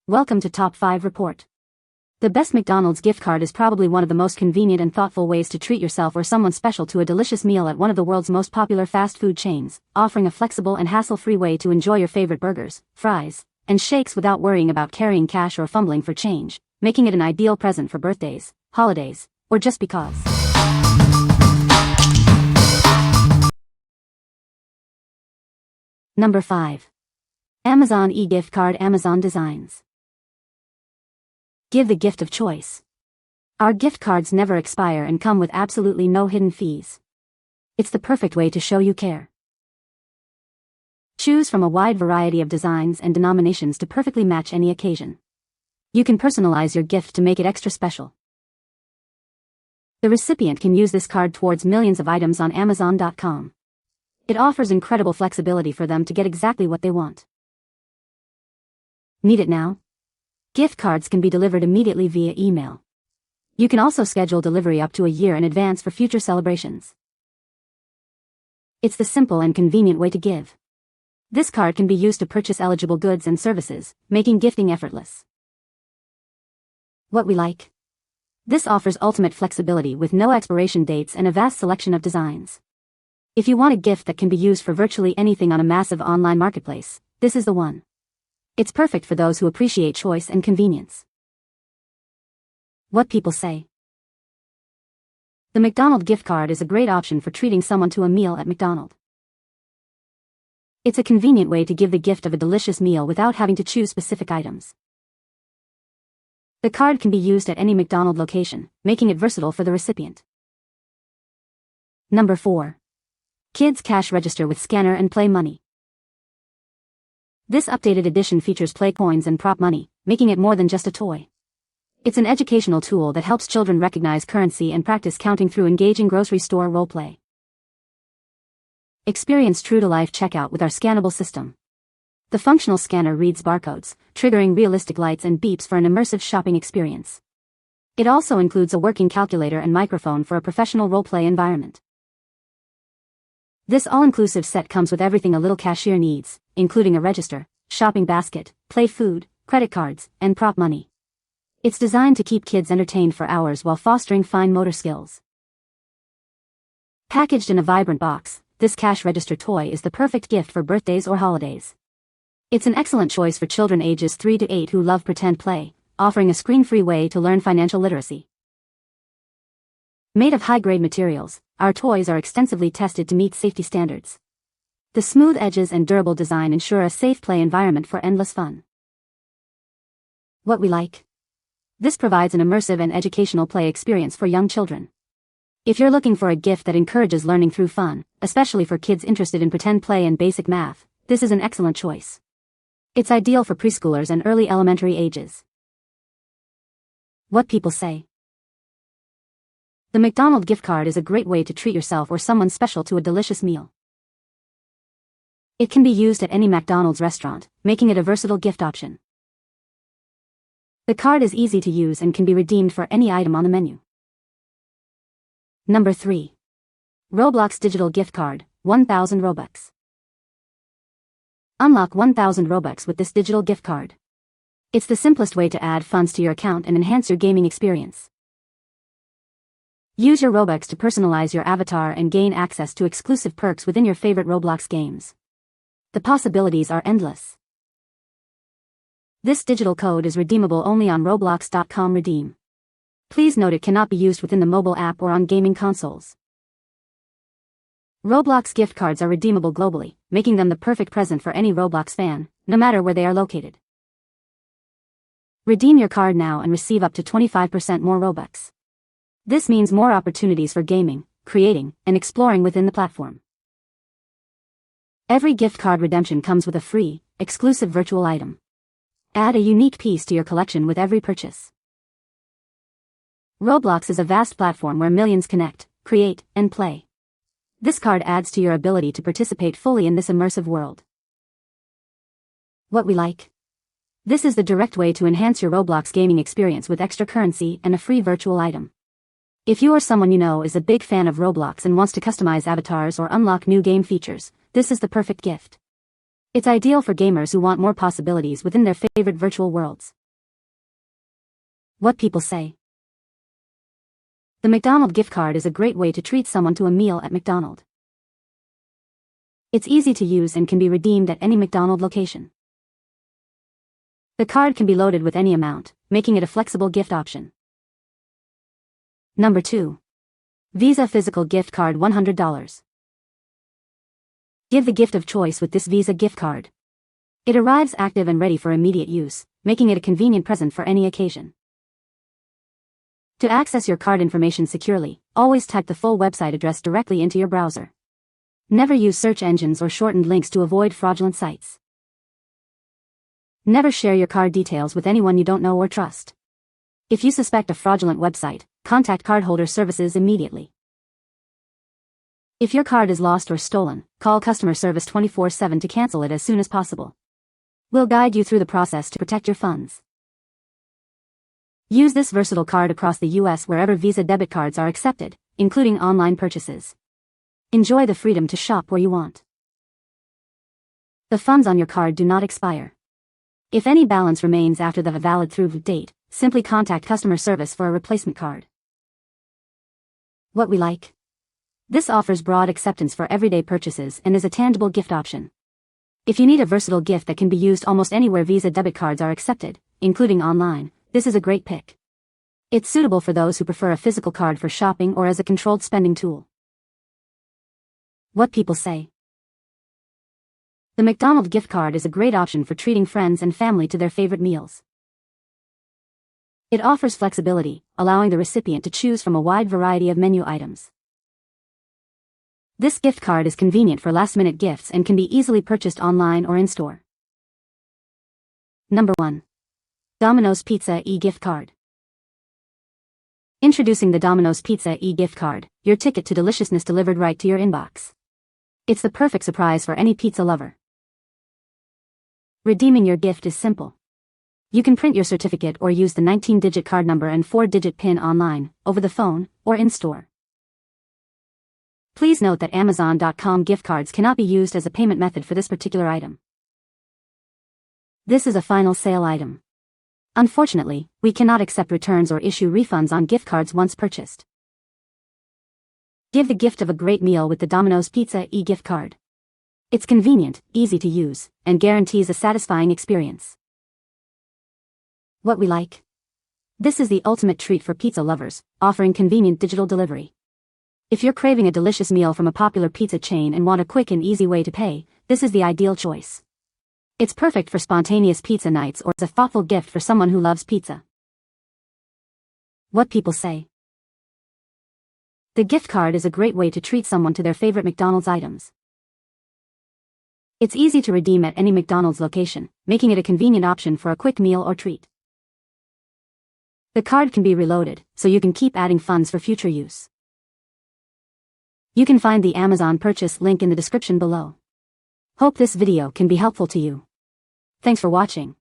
Welcome to Top 5 Report. The best McDonald's gift card is probably one of the most convenient and thoughtful ways to treat yourself or someone special to a delicious meal at one of the world's most popular fast food chains, offering a flexible and hassle-free way to enjoy your favorite burgers, fries, and shakes without worrying about carrying cash or fumbling for change, making it an ideal present for birthdays, holidays, or just because. Number 5. Amazon eGift Card. Amazon Designs. Give the gift of choice. Our gift cards never expire and come with absolutely no hidden fees. It's the perfect way to show you care. Choose from a wide variety of designs and denominations to perfectly match any occasion. You can personalize your gift to make it extra special. The recipient can use this card towards millions of items on Amazon.com. It offers incredible flexibility for them to get exactly what they want. Need it now? Gift cards can be delivered immediately via email. You can also schedule delivery up to a year in advance for future celebrations. It's the simple and convenient way to give. This card can be used to purchase eligible goods and services, making gifting effortless. What we like? This offers ultimate flexibility with no expiration dates and a vast selection of designs. If you want a gift that can be used for virtually anything on a massive online marketplace, this is the one. It's perfect for those who appreciate choice and convenience. What people say. The McDonald's gift card is a great option for treating someone to a meal at McDonald's. It's a convenient way to give the gift of a delicious meal without having to choose specific items. The card can be used at any McDonald's location, making it versatile for the recipient. Number 4. Kids Cash Register with Scanner and Play Money. This updated edition features play coins and prop money, making it more than just a toy. It's an educational tool that helps children recognize currency and practice counting through engaging grocery store roleplay. Experience true-to-life checkout with our scannable system. The functional scanner reads barcodes, triggering realistic lights and beeps for an immersive shopping experience. It also includes a working calculator and microphone for a professional roleplay environment. This all-inclusive set comes with everything a little cashier needs, including a register, shopping basket, play food, credit cards, and prop money. It's designed to keep kids entertained for hours while fostering fine motor skills. Packaged in a vibrant box, this cash register toy is the perfect gift for birthdays or holidays. It's an excellent choice for children ages 3 to 8 who love pretend play, offering a screen-free way to learn financial literacy. Made of high-grade materials, our toys are extensively tested to meet safety standards. The smooth edges and durable design ensure a safe play environment for endless fun. What we like? This provides an immersive and educational play experience for young children. If you're looking for a gift that encourages learning through fun, especially for kids interested in pretend play and basic math, this is an excellent choice. It's ideal for preschoolers and early elementary ages. What people say. The McDonald's gift card is a great way to treat yourself or someone special to a delicious meal. It can be used at any McDonald's restaurant, making it a versatile gift option. The card is easy to use and can be redeemed for any item on the menu. Number 3. Roblox Digital Gift Card, 1,000 Robux. Unlock 1,000 Robux with this digital gift card. It's the simplest way to add funds to your account and enhance your gaming experience. Use your Robux to personalize your avatar and gain access to exclusive perks within your favorite Roblox games. The possibilities are endless. This digital code is redeemable only on Roblox.com. Redeem. Please note it cannot be used within the mobile app or on gaming consoles. Roblox gift cards are redeemable globally, making them the perfect present for any Roblox fan, no matter where they are located. Redeem your card now and receive up to 25% more Robux. This means more opportunities for gaming, creating, and exploring within the platform. Every gift card redemption comes with a free, exclusive virtual item. Add a unique piece to your collection with every purchase. Roblox is a vast platform where millions connect, create, and play. This card adds to your ability to participate fully in this immersive world. What we like? This is the direct way to enhance your Roblox gaming experience with extra currency and a free virtual item. If you or someone you know is a big fan of Roblox and wants to customize avatars or unlock new game features, this is the perfect gift. It's ideal for gamers who want more possibilities within their favorite virtual worlds. What people say. The McDonald's gift card is a great way to treat someone to a meal at McDonald's. It's easy to use and can be redeemed at any McDonald's location. The card can be loaded with any amount, making it a flexible gift option. Number 2. Visa Physical Gift Card $100. Give the gift of choice with this Visa gift card. It arrives active and ready for immediate use, making it a convenient present for any occasion. To access your card information securely, always type the full website address directly into your browser. Never use search engines or shortened links to avoid fraudulent sites. Never share your card details with anyone you don't know or trust. If you suspect a fraudulent website, contact cardholder services immediately. If your card is lost or stolen, call customer service 24/7 to cancel it as soon as possible. We'll guide you through the process to protect your funds. Use this versatile card across the US wherever Visa debit cards are accepted, including online purchases. Enjoy the freedom to shop where you want. The funds on your card do not expire. If any balance remains after the valid through date, simply contact customer service for a replacement card. What we like. This offers broad acceptance for everyday purchases and is a tangible gift option. If you need a versatile gift that can be used almost anywhere Visa debit cards are accepted, including online, this is a great pick. It's suitable for those who prefer a physical card for shopping or as a controlled spending tool. What people say. The McDonald's gift card is a great option for treating friends and family to their favorite meals. It offers flexibility, allowing the recipient to choose from a wide variety of menu items. This gift card is convenient for last-minute gifts and can be easily purchased online or in-store. Number 1. Dominos Pizza eGift Card. Introducing the Dominos Pizza eGift Card, your ticket to deliciousness delivered right to your inbox. It's the perfect surprise for any pizza lover. Redeeming your gift is simple. You can print your certificate or use the 19-digit card number and 4-digit PIN online, over the phone, or in-store. Please note that Amazon.com gift cards cannot be used as a payment method for this particular item. This is a final sale item. Unfortunately, we cannot accept returns or issue refunds on gift cards once purchased. Give the gift of a great meal with the Domino's Pizza eGift card. It's convenient, easy to use, and guarantees a satisfying experience. What we like. This is the ultimate treat for pizza lovers, offering convenient digital delivery. If you're craving a delicious meal from a popular pizza chain and want a quick and easy way to pay, this is the ideal choice. It's perfect for spontaneous pizza nights or as a thoughtful gift for someone who loves pizza. What people say. The gift card is a great way to treat someone to their favorite McDonald's items. It's easy to redeem at any McDonald's location, making it a convenient option for a quick meal or treat. The card can be reloaded, so you can keep adding funds for future use. You can find the Amazon purchase link in the description below. Hope this video can be helpful to you. Thanks for watching.